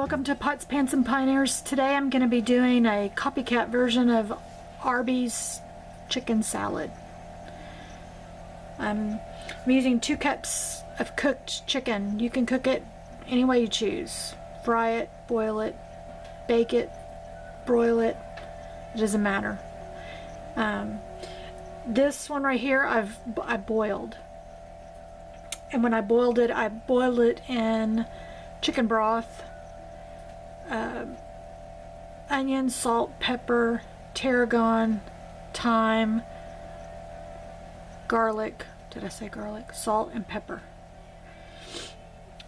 welcome to Pots, Pans, and Pioneers. Today I'm going to be doing a copycat version of Arby's chicken salad. I'm using 2 cups of cooked chicken. You can cook it any way you choose. Fry it, boil it, bake it, broil it. It doesn't matter. This one right here I boiled. And when I boiled it in chicken broth, onion, salt, pepper, tarragon, thyme, garlic. Did I say garlic? Salt and pepper.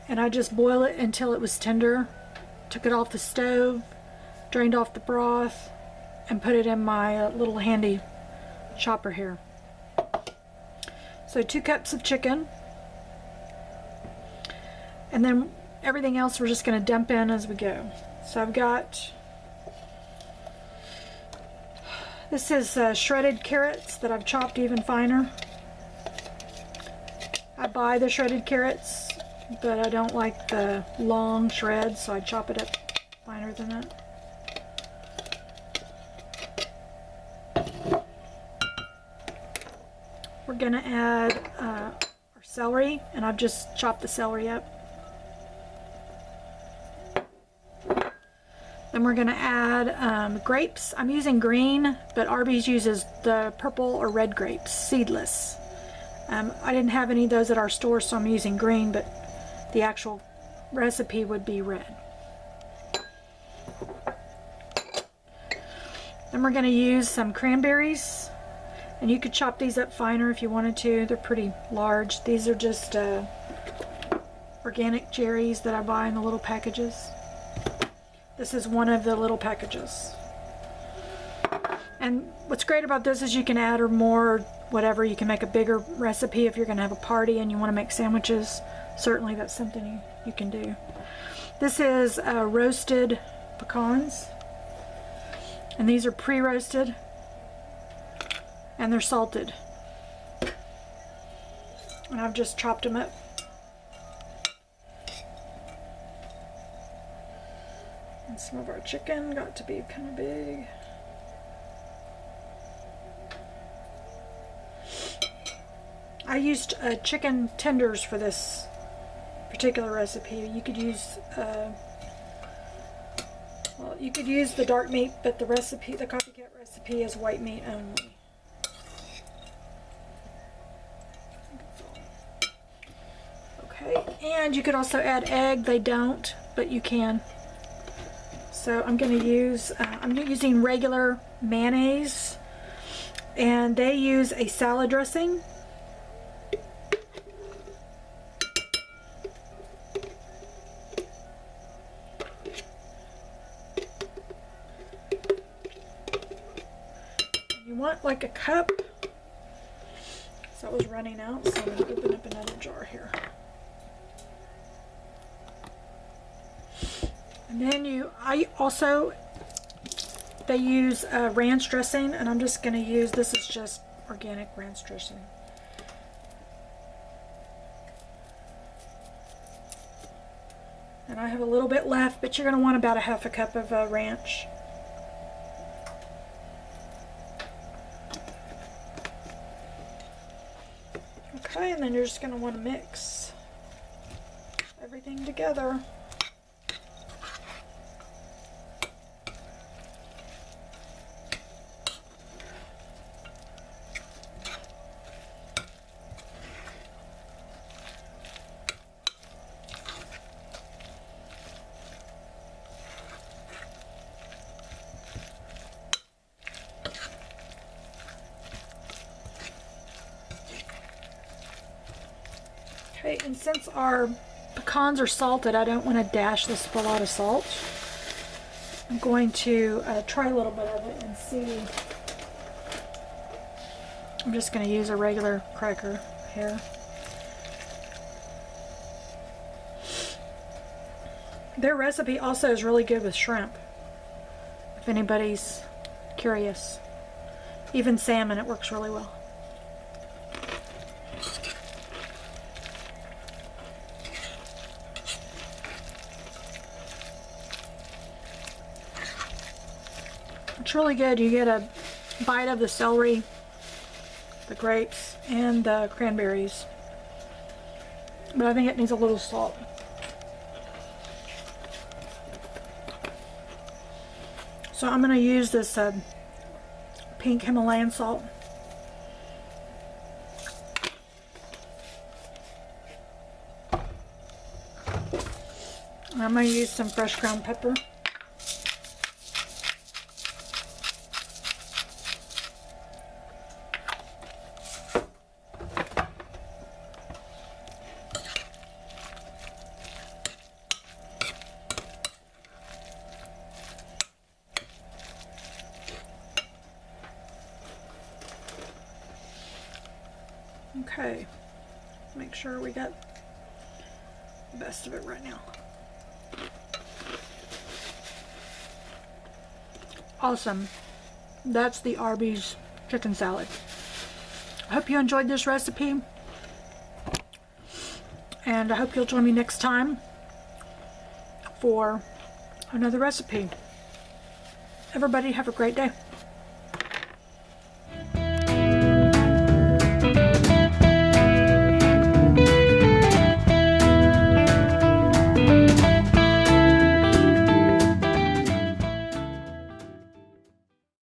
And I just boiled it until it was tender. Took it off the stove, drained off the broth, and put it in my little handy chopper here. So 2 cups of chicken. And then everything else we're just going to dump in as we go. So I've got, this is shredded carrots that I've chopped even finer. I buy the shredded carrots, but I don't like the long shreds, so I chop it up finer than that. We're going to add our celery, and I've just chopped the celery up. Then we're going to add grapes. I'm using green, but Arby's uses the purple or red grapes, seedless. I didn't have any of those at our store, so I'm using green, but the actual recipe would be red. Then we're going to use some cranberries, and you could chop these up finer if you wanted to. They're pretty large. These are just organic cherries that I buy in the little packages. This is one of the little packages. And what's great about this is you can add or more, whatever. You can make a bigger recipe if you're going to have a party and you want to make sandwiches. Certainly that's something you can do. This is roasted pecans. And these are pre-roasted. And they're salted. And I've just chopped them up. And some of our chicken got to be kind of big. I used chicken tenders for this particular recipe. You could use well, you could use the dark meat, but the copycat recipe is white meat only. Okay, and you could also add egg. They don't, but you can. So I'm going to use, I'm using regular mayonnaise, and they use a salad dressing. You want like a cup. So I was running out, so I'm going to open up another jar here. And then they use ranch dressing, and I'm just going to use, this is just organic ranch dressing. And I have a little bit left, but you're going to want about a ½ cup of ranch. Okay, and then you're just going to want to mix everything together. Okay, and since our pecans are salted, I don't want to dash this with a lot of salt. I'm going to try a little bit of it and see. I'm just going to use a regular cracker here. Their recipe also is really good with shrimp, if anybody's curious. Even salmon, it works really well. It's really good. You get a bite of the celery, the grapes, and the cranberries. But I think it needs a little salt. So I'm going to use this pink Himalayan salt. I'm going to use some fresh ground pepper. Okay, make sure we got the best of it right now. Awesome. That's the Arby's chicken salad. I hope you enjoyed this recipe, and I hope you'll join me next time for another recipe. Everybody have a great day.